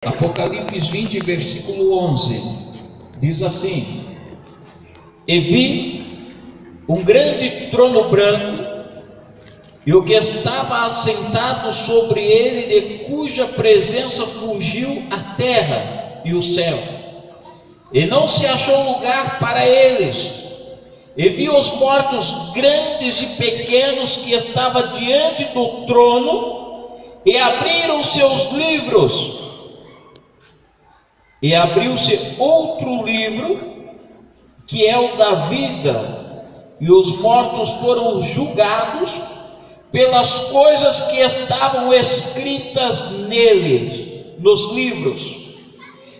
Apocalipse 20, versículo 11, diz assim: E vi um grande trono branco, e o que estava assentado sobre ele, de cuja presença fugiu a terra e o céu, e não se achou lugar para eles. E vi os mortos grandes e pequenos que estavam diante do trono, e abriram seus livros. E abriu-se outro livro, que é o da vida, e os mortos foram julgados pelas coisas que estavam escritas neles, nos livros,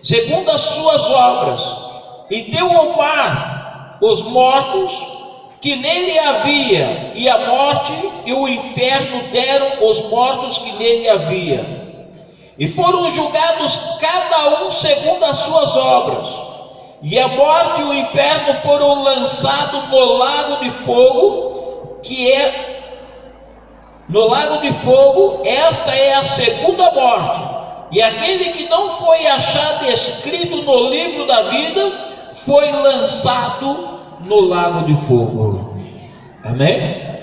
segundo as suas obras. E deu ao mar os mortos que nele havia, e a morte e o inferno deram os mortos que nele havia. E foram julgados cada um segundo as suas obras. E a morte e o inferno foram lançados no lago de fogo, no lago de fogo. Esta é a segunda morte. E aquele que não foi achado escrito no livro da vida foi lançado no lago de fogo. Amém?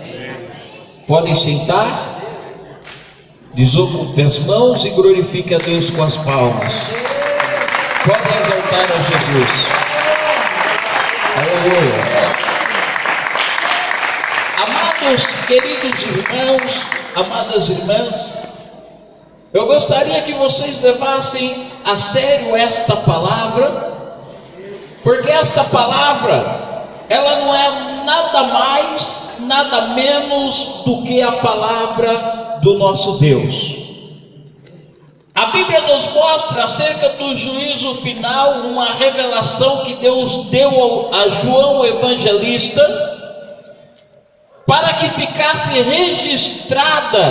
Podem sentar. Desocupe as mãos e glorifique a Deus com as palmas. Podem exaltar a Jesus. Aleluia. Amados, queridos irmãos, amadas irmãs, eu gostaria que vocês levassem a sério esta palavra, porque esta palavra, ela não é nada mais, nada menos do que a palavra do nosso Deus. A Bíblia nos mostra acerca do juízo final uma revelação que Deus deu a João Evangelista, para que ficasse registrada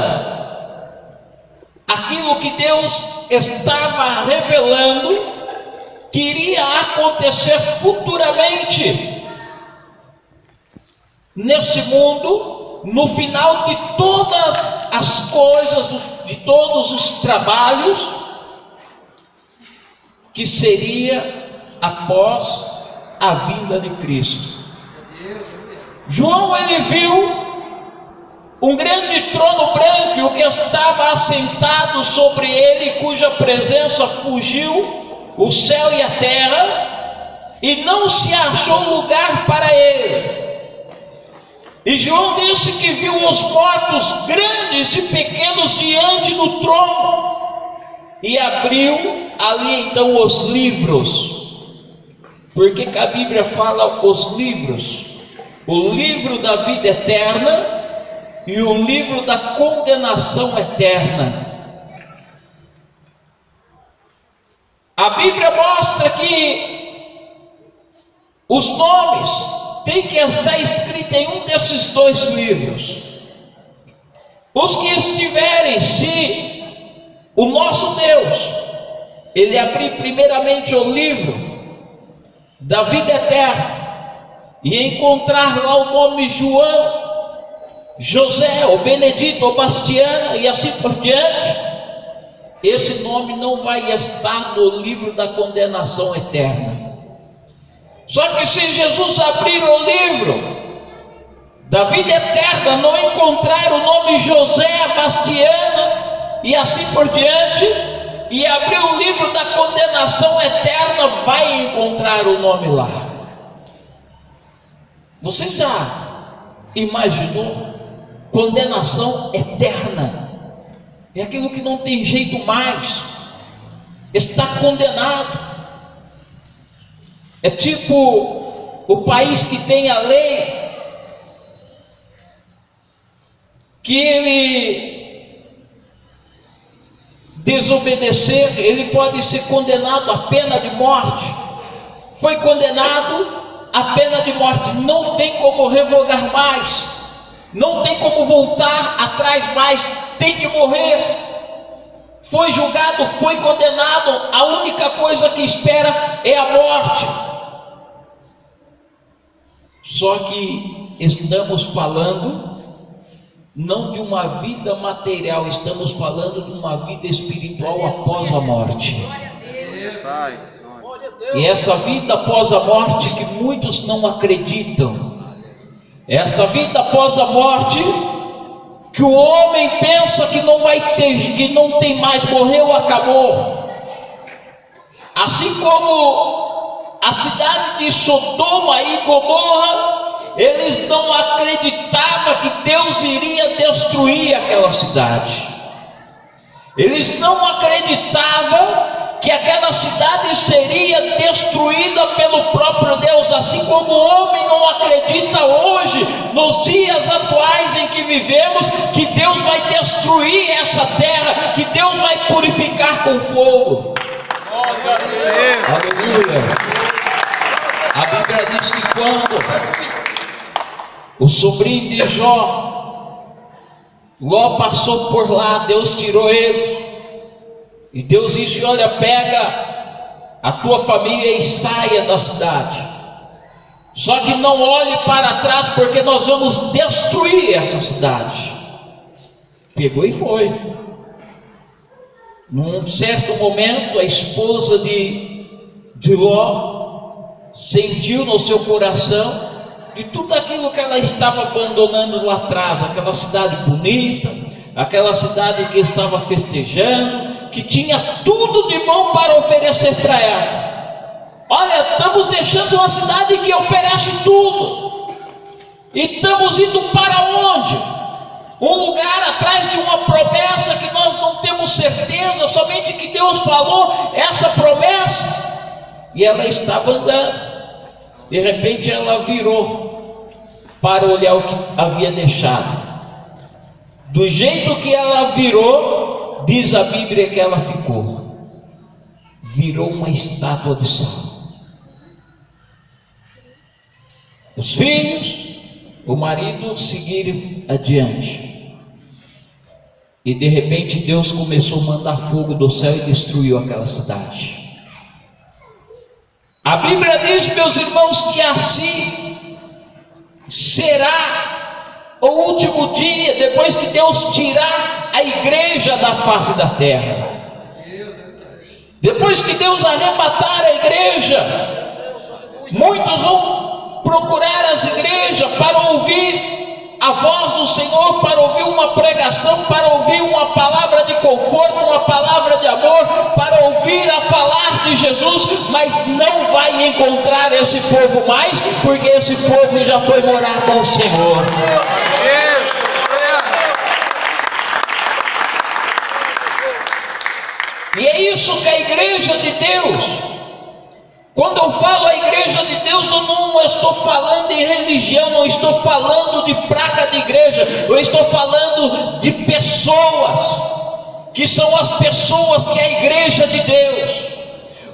aquilo que Deus estava revelando que iria acontecer futuramente neste mundo, no final de todas as coisas, de todos os trabalhos, que seria após a vinda de Cristo. João, ele viu um grande trono branco, e o que estava assentado sobre ele, cuja presença fugiu o céu e a terra, e não se achou lugar para ele. E João disse que viu os mortos grandes e pequenos diante do trono, e abriu ali então os livros. Por que a Bíblia fala os livros? O livro da vida eterna e o livro da condenação eterna. A Bíblia mostra que os nomes tem que estar escrito em um desses dois livros. Os que estiverem, se o nosso Deus, ele abrir primeiramente o livro da vida eterna, e encontrar lá o nome João, José, ou Benedito, ou Bastiana, e assim por diante, esse nome não vai estar no livro da condenação eterna. Só que se Jesus abrir o livro da vida eterna, não encontrar o nome José, Bastiana e assim por diante, e abrir o livro da condenação eterna, vai encontrar o nome lá. Você já imaginou? Condenação eterna é aquilo que não tem jeito mais, está condenado. É tipo o país que tem a lei, que ele desobedecer, ele pode ser condenado à pena de morte. Foi condenado à pena de morte, não tem como revogar mais, não tem como voltar atrás mais, tem que morrer. Foi julgado, foi condenado, a única coisa que espera é a morte. Só que estamos falando não de uma vida material, estamos falando de uma vida espiritual após a morte. E essa vida após a morte que muitos não acreditam, essa vida após a morte que o homem pensa que não vai ter, que não tem mais, morreu, acabou. Assim como a cidade de Sodoma e Gomorra, eles não acreditavam que Deus iria destruir aquela cidade. Eles não acreditavam que aquela cidade seria destruída pelo próprio Deus, assim como o homem não acredita hoje, nos dias atuais em que vivemos, que Deus vai destruir essa terra, que Deus vai purificar com fogo. Aleluia. A Bíblia diz que quando o sobrinho de Ló passou por lá, Deus tirou ele. E Deus disse: olha, pega a tua família e saia da cidade. Só que não olhe para trás, porque nós vamos destruir essa cidade. Pegou e foi. Num certo momento, a esposa de Ló sentiu no seu coração de tudo aquilo que ela estava abandonando lá atrás, aquela cidade bonita, aquela cidade que estava festejando, que tinha tudo de bom para oferecer para ela. Olha, estamos deixando uma cidade que oferece tudo, e estamos indo para onde? Um lugar atrás de uma promessa que nós não temos certeza, somente que Deus falou essa promessa, e ela estava andando. De repente ela virou para olhar o que havia deixado. Do jeito que ela virou, diz a Bíblia que ela virou uma estátua de sal. Os filhos, o marido seguiram adiante. E de repente Deus começou a mandar fogo do céu e destruiu aquela cidade. A Bíblia diz, meus irmãos, que assim será o último dia, depois que Deus tirar a igreja da face da terra. Depois que Deus arrebatar a igreja, muitos vão procurar as igrejas para ouvir a voz do Senhor, para ouvir uma pregação, para ouvir uma palavra de conforto, uma palavra de amor, para ouvir a falar de Jesus, mas não vai encontrar esse povo mais, porque esse povo já foi morar com o Senhor. E é isso que a igreja de Deus, quando eu falo a igreja de Deus, eu não estou falando em religião, não estou falando de placa de igreja, eu estou falando de pessoas, que são as pessoas que é a igreja de Deus.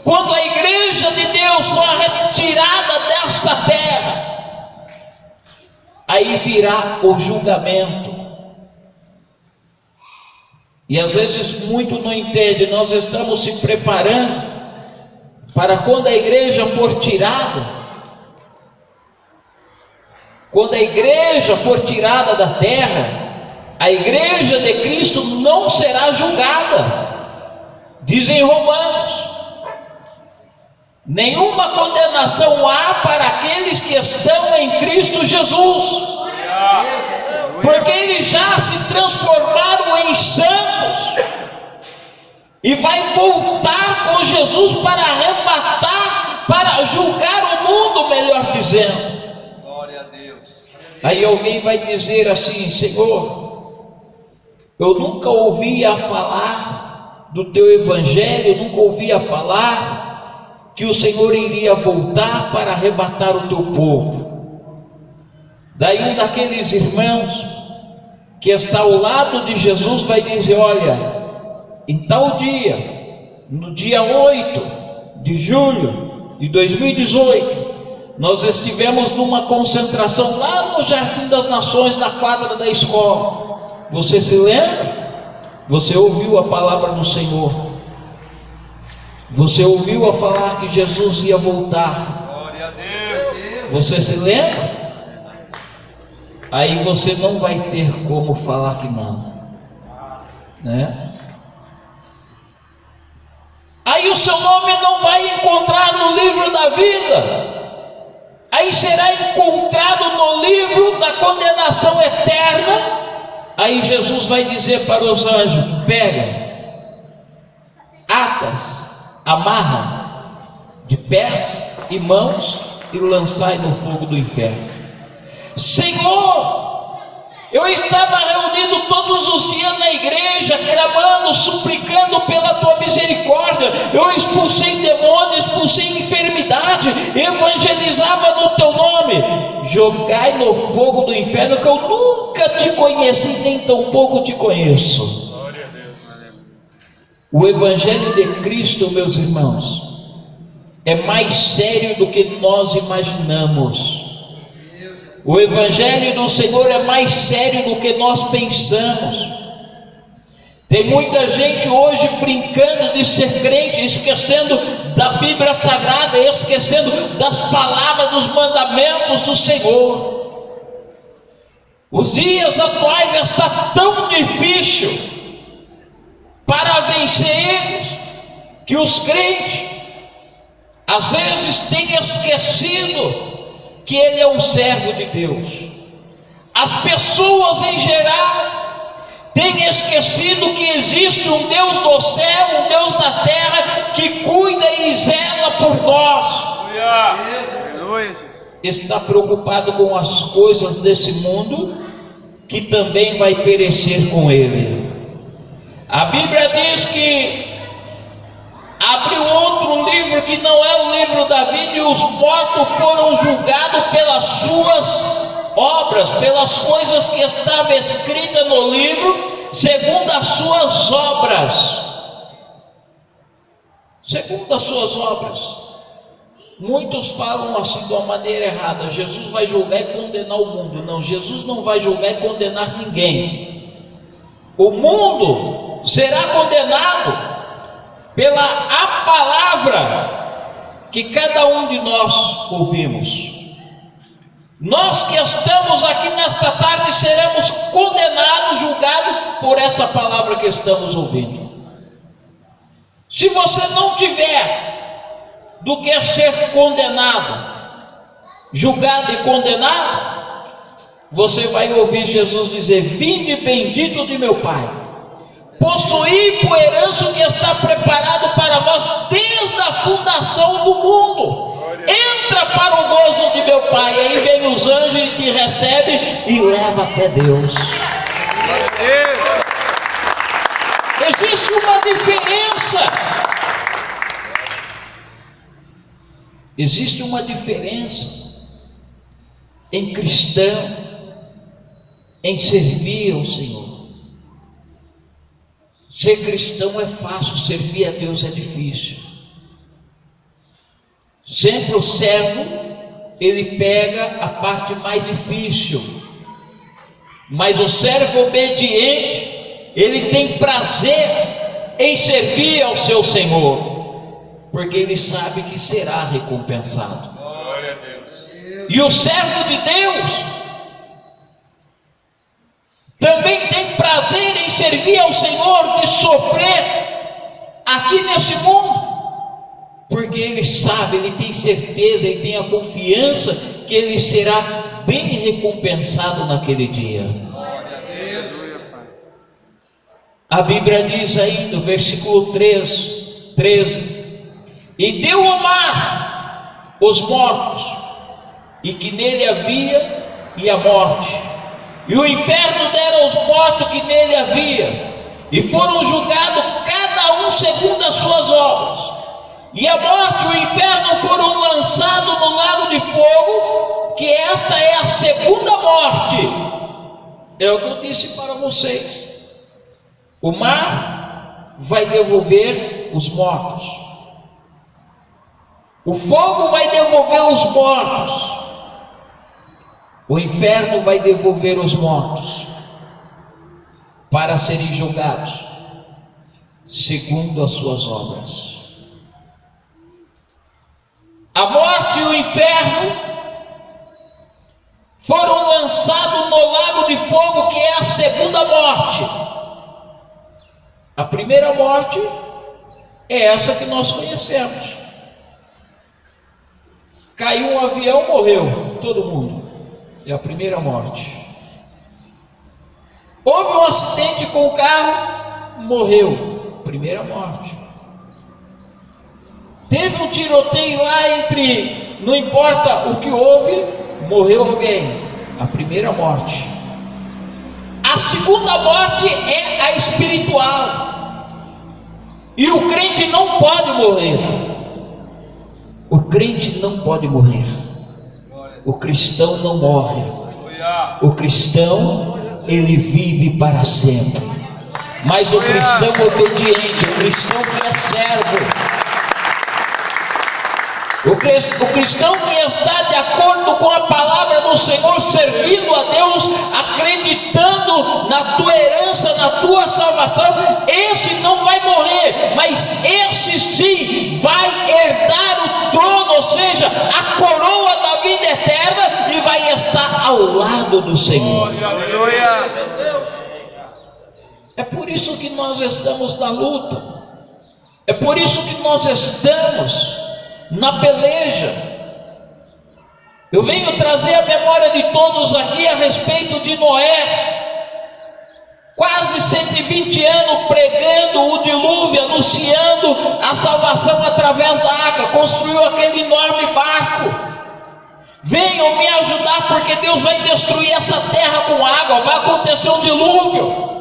Quando a igreja de Deus for retirada desta terra, aí virá o julgamento. E às vezes muito não entende, nós estamos se preparando para quando a igreja for tirada, quando a igreja for tirada da terra, a igreja de Cristo não será julgada. Dizem Romanos: nenhuma condenação há para aqueles que estão em Cristo Jesus, porque eles já se transformaram em santos, e vai voltar com Jesus para arrebatar, para julgar o mundo, melhor dizendo. Glória a Deus. Aí alguém vai dizer assim: Senhor, eu nunca ouvia falar do teu evangelho, nunca ouvia falar que o Senhor iria voltar para arrebatar o teu povo. Daí um daqueles irmãos que está ao lado de Jesus vai dizer: olha, em tal dia, no dia 8 de julho de 2018, nós estivemos numa concentração lá no Jardim das Nações, na quadra da escola. Você se lembra? Você ouviu a palavra do Senhor. Você ouviu a falar que Jesus ia voltar. Glória a Deus. Você se lembra? aí você não vai ter como falar que não, né? Aí o seu nome não vai encontrar no livro da vida, aí será encontrado no livro da condenação eterna. Aí Jesus vai dizer para os anjos: pega, atas, amarra de pés e mãos e lançai no fogo do inferno. Senhor, eu estava reunido todos os dias na igreja, clamando, suplicando pela tua misericórdia. Eu expulsei demônios, expulsei enfermidade, evangelizava no teu nome. Jogai no fogo do inferno, que eu nunca te conheci, nem tampouco te conheço. Glória a Deus. O evangelho de Cristo, meus irmãos, é mais sério do que nós imaginamos. O evangelho do Senhor é mais sério do que nós pensamos. Tem muita gente hoje brincando de ser crente, esquecendo da Bíblia Sagrada, esquecendo das palavras, dos mandamentos do Senhor. Os dias atuais está tão difícil para vencer eles, que os crentes às vezes têm esquecido que ele é um servo de Deus. As pessoas em geral têm esquecido que existe um Deus no céu, um Deus na terra, que cuida e zela por nós. Está preocupado com as coisas desse mundo, que também vai perecer com ele. A Bíblia diz que abriu outro livro que não é o livro da vida, e os mortos foram julgados pelas suas obras, pelas coisas que estavam escritas no livro, segundo as suas obras. Segundo as suas obras. Muitos falam assim de uma maneira errada: Jesus vai julgar e condenar o mundo. Não, Jesus não vai julgar e condenar ninguém. O mundo será condenado pela a palavra que cada um de nós ouvimos. Nós que estamos aqui nesta tarde seremos condenados, julgados por essa palavra que estamos ouvindo. Se você não tiver do que ser condenado, julgado e condenado, você vai ouvir Jesus dizer: vinde bendito de meu Pai, possuir por herança o que está preparado para vós desde a fundação do mundo. Entra para o gozo de meu Pai. Aí vem os anjos e te recebe e leva até Deus. Existe uma diferença. Existe uma diferença em cristão, em servir ao Senhor. Ser cristão é fácil, servir a Deus é difícil. Sempre o servo, ele pega a parte mais difícil, mas o servo obediente, ele tem prazer em servir ao seu Senhor, porque ele sabe que será recompensado. Glória a Deus. E o servo de Deus também tem prazer em servir ao Senhor, de sofrer aqui nesse mundo, porque ele sabe, ele tem certeza, ele tem a confiança que ele será bem recompensado naquele dia. Glória a Deus. A Bíblia diz aí no versículo 13: e deu ao mar os mortos, e que nele havia, e a morte, e o inferno deram aos mortos que nele havia, e foram julgados cada um segundo as suas obras. E a morte e o inferno foram lançados no lago de fogo, que esta é a segunda morte. É o que eu disse para vocês. O mar vai devolver os mortos, o fogo vai devolver os mortos, o inferno vai devolver os mortos, para serem julgados segundo as suas obras. A morte e o inferno foram lançados no fogo, que é a segunda morte. A primeira morte é essa que nós conhecemos. Caiu um avião, morreu todo mundo. É a primeira morte. Houve um acidente com o carro, morreu. Primeira morte. Teve um tiroteio lá entre, não importa o que houve, morreu alguém. A primeira morte. A segunda morte é a espiritual. E o crente não pode morrer. O crente não pode morrer. O cristão não morre. O cristão, ele vive para sempre. Mas o cristão obediente, o cristão que é servo, o cristão que está de acordo com a palavra do Senhor, servindo a Deus, acreditando na tua herança, na tua salvação, esse não vai morrer, mas esse sim vai herdar o trono, ou seja, a coroa da vida eterna, e vai estar ao lado do Senhor. É por isso que nós estamos na luta, é por isso que nós estamos na peleja. Eu venho trazer a memória de todos aqui a respeito de Noé, quase 120 anos pregando o dilúvio, anunciando a salvação através da arca, construiu aquele enorme barco. Venham me ajudar, porque Deus vai destruir essa terra com água, vai acontecer um dilúvio.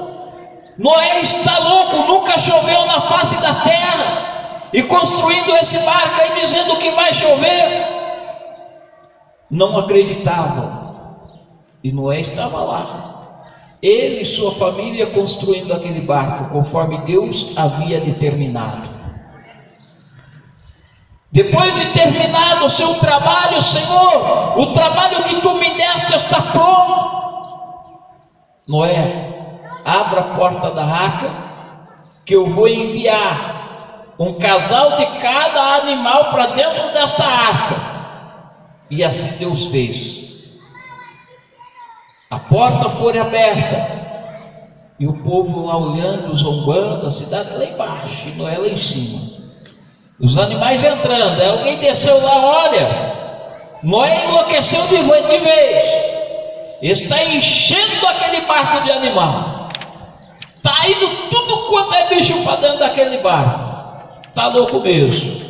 Noé está louco, nunca choveu na face da terra, e construindo esse barco aí, dizendo que vai chover. Não acreditavam. E Noé estava lá, ele e sua família, construindo aquele barco conforme Deus havia determinado. Depois de terminado o seu trabalho, Senhor, o trabalho que tu me deste está pronto. Noé, abra a porta da arca, que eu vou enviar um casal de cada animal para dentro desta arca. E assim Deus fez. A porta foi aberta, e o povo lá olhando, zombando, a cidade lá embaixo, e Noé lá em cima. Os animais entrando, aí alguém desceu lá, olha, Noé enlouqueceu de vez. Está enchendo aquele barco de animal. Está indo tudo quanto é bicho para dentro daquele barco. Está louco mesmo.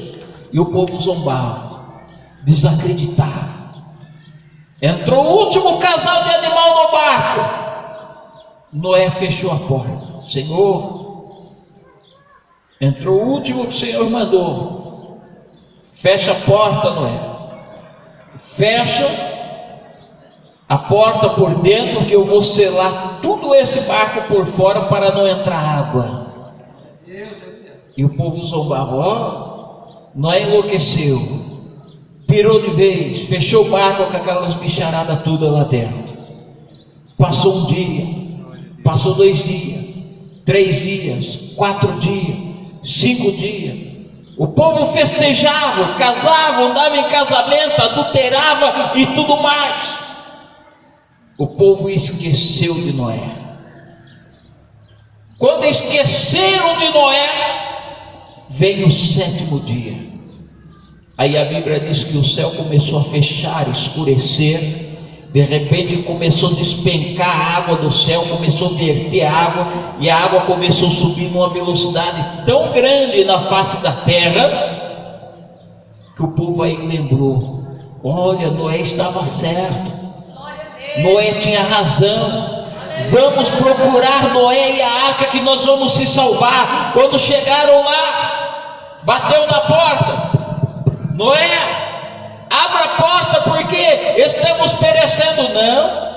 E o povo zombava, desacreditava. Entrou o último casal de animal no barco. Noé fechou a porta. Senhor, entrou o último que o Senhor mandou. Fecha a porta, Noé. Fecha a porta por dentro, que eu vou selar tudo esse barco por fora para não entrar água. E o povo zombava. Ó, Noé enlouqueceu, pirou de vez, fechou o barco com aquelas bicharadas tudo lá dentro. Passou um dia, passou 2 dias, 3 dias, 4 dias, 5 dias. O povo festejava, casava, andava em casamento, adulterava e tudo mais. O povo esqueceu de Noé. Quando esqueceram de Noé, veio o 7º dia. Aí a Bíblia diz que o céu começou a fechar, escurecer. De repente começou a despencar a água do céu, começou a verter água, e a água começou a subir numa velocidade tão grande na face da terra, que o povo aí lembrou: olha, Noé estava certo, Noé tinha razão. Vamos procurar Noé e a arca, que nós vamos se salvar. Quando chegaram lá, bateu na porta: Noé, abra a porta, porque estamos perecendo. Não,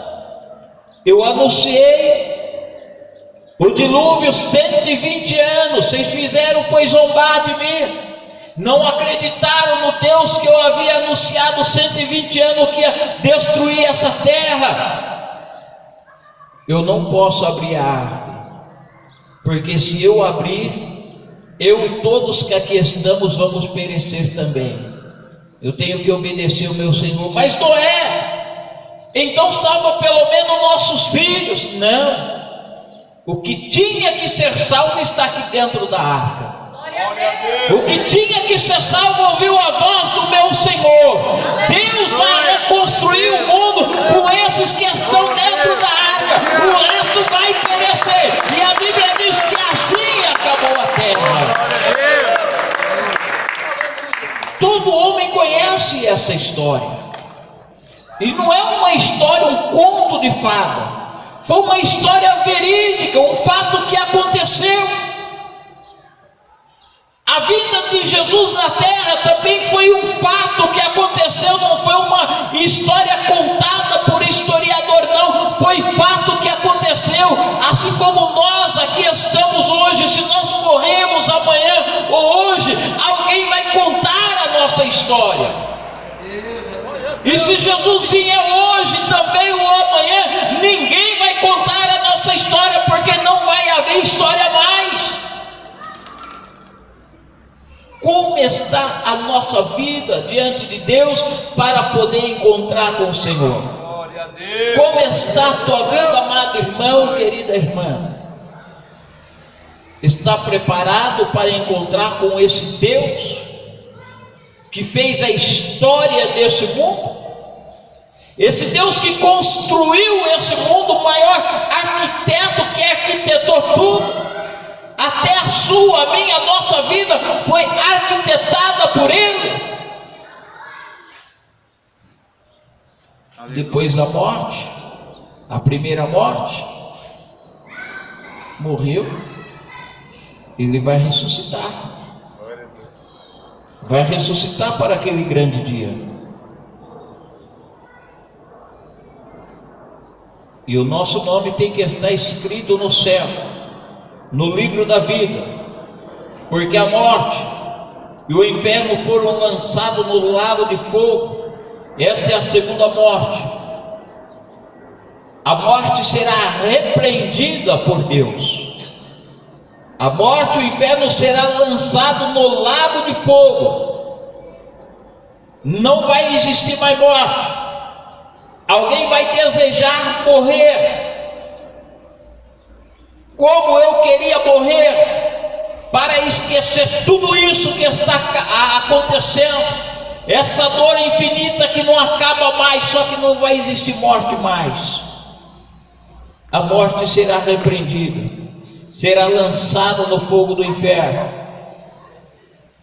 eu anunciei o dilúvio 120 anos, vocês fizeram foi zombar de mim. Não acreditaram no Deus que eu havia anunciado 120 anos, que ia destruir essa terra. Eu não posso abrir a arca, porque se eu abrir, eu e todos que aqui estamos vamos perecer também. Eu tenho que obedecer o meu Senhor. Mas Noé, então salva pelo menos nossos filhos. Não. O que tinha que ser salvo está aqui dentro da arca. O que tinha que ser salvo ouviu a voz do meu Senhor. Deus vai reconstruir o mundo com esses que estão dentro da arca. O resto vai perecer. E a Bíblia diz que assim acabou a terra. Todo homem conhece essa história. E não é uma história, um conto de fada. Foi uma história verídica, um fato que aconteceu. A vinda de Jesus na terra também foi um fato que aconteceu, não foi uma história contada por historiador, não. Foi fato que aconteceu, assim como nós aqui estamos hoje. Se nós morremos amanhã ou hoje, alguém vai contar a nossa história. E se Jesus vier hoje também ou amanhã, ninguém vai contar a nossa história, porque não vai haver história mais. Como está a nossa vida diante de Deus para poder encontrar com o Senhor? Como está a tua vida, amado irmão, querida irmã? Está preparado para encontrar com esse Deus que fez a história desse mundo? Esse Deus que construiu esse mundo, o maior arquiteto que arquitetou tudo. Até a sua, a minha, a nossa vida foi arquitetada por Ele. Depois da morte, a primeira morte, morreu, Ele vai ressuscitar. Vai ressuscitar para aquele grande dia. E o nosso nome tem que estar escrito no céu, no livro da vida, porque a morte e o inferno foram lançados no lago de fogo. Esta é a segunda morte. A morte será repreendida por Deus. A morte e o inferno será lançado no lago de fogo. Não vai existir mais morte. Alguém vai desejar morrer. Como eu queria morrer, para esquecer tudo isso que está acontecendo, essa dor infinita que não acaba mais, só que não vai existir morte mais. A morte será repreendida, será lançada no fogo do inferno.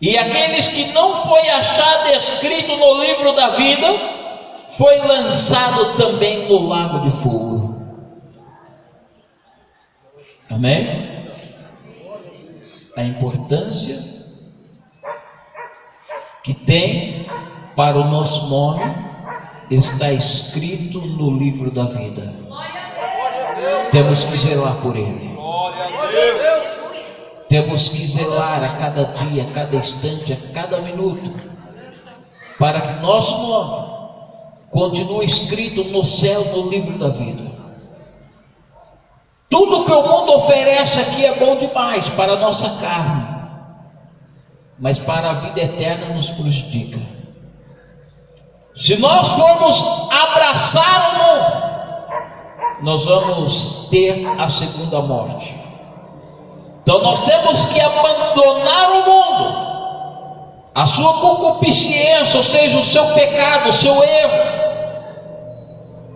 E aqueles que não foi achado escrito no livro da vida, foi lançado também no lago de fogo. Amém? A importância que tem para o nosso nome está escrito no livro da vida. Temos que zelar por ele. Temos que zelar a cada dia, a cada instante, a cada minuto, para que nosso nome continue escrito no céu, no livro da vida. Tudo que o mundo oferece aqui é bom demais para a nossa carne, mas para a vida eterna nos prejudica. Se nós formos abraçar o mundo, nós vamos ter a segunda morte. Então nós temos que abandonar o mundo, a sua concupiscência, ou seja, o seu pecado, o seu erro,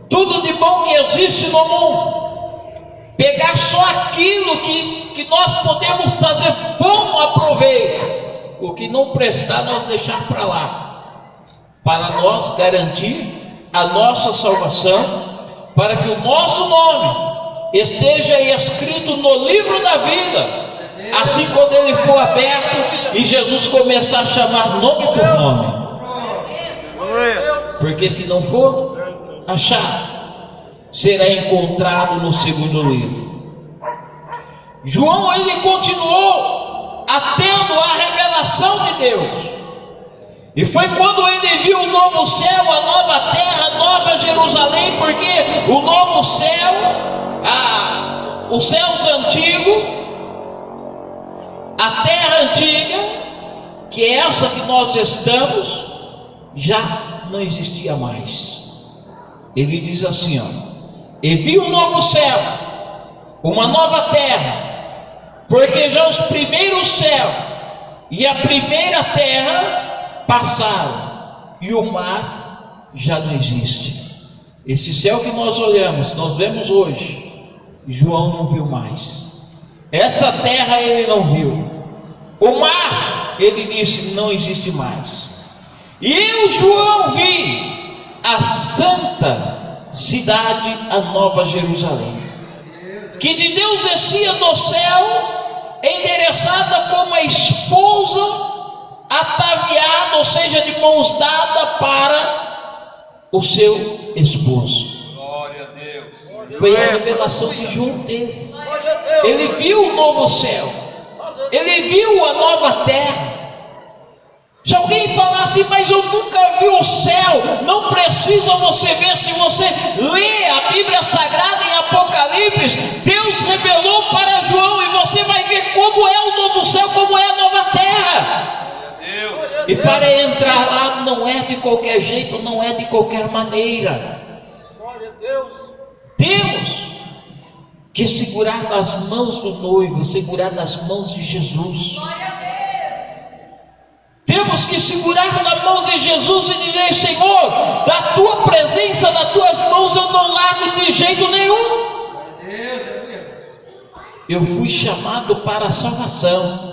tudo de bom que existe no mundo. Pegar só aquilo que nós podemos fazer bom aproveito, o que não prestar nós deixar para lá, para nós garantir a nossa salvação, para que o nosso nome esteja escrito no livro da vida, assim quando ele for aberto e Jesus começar a chamar nome por nome. Porque se não for achado, será encontrado no segundo livro. João, ele continuou atendo à revelação de Deus, e foi quando ele viu o novo céu, a nova terra, a nova Jerusalém, porque o novo céu, os céus antigos, a terra antiga, que é essa que nós estamos, já não existia mais. ele diz assim, ó: e vi um novo céu, uma nova terra, porque já os primeiros céus e a primeira terra passaram, e o mar já não existe. Esse céu que nós olhamos, nós vemos hoje, João não viu mais. Essa terra ele não viu. O mar, ele disse, não existe mais. E eu, João, vi a santa cidade, a nova Jerusalém, que de Deus descia do céu, endereçada como a esposa ataviada, ou seja, de mãos dadas para o seu esposo. Glória a Deus. Foi a revelação que João teve. Ele viu o novo céu, ele viu a nova terra. Se alguém falasse, mas eu nunca vi o céu, não precisa você ver. Se você lê a Bíblia Sagrada em Apocalipse, Deus revelou para João, e você vai ver como é o novo céu, como é a nova terra. E para entrar lá não é de qualquer jeito, não é de qualquer maneira. Temos que segurar nas mãos do noivo, segurar nas mãos de Jesus. Temos que segurar nas mãos de Jesus e dizer: Senhor, da tua presença, das tuas mãos eu não largo de jeito nenhum. Eu fui chamado para a salvação.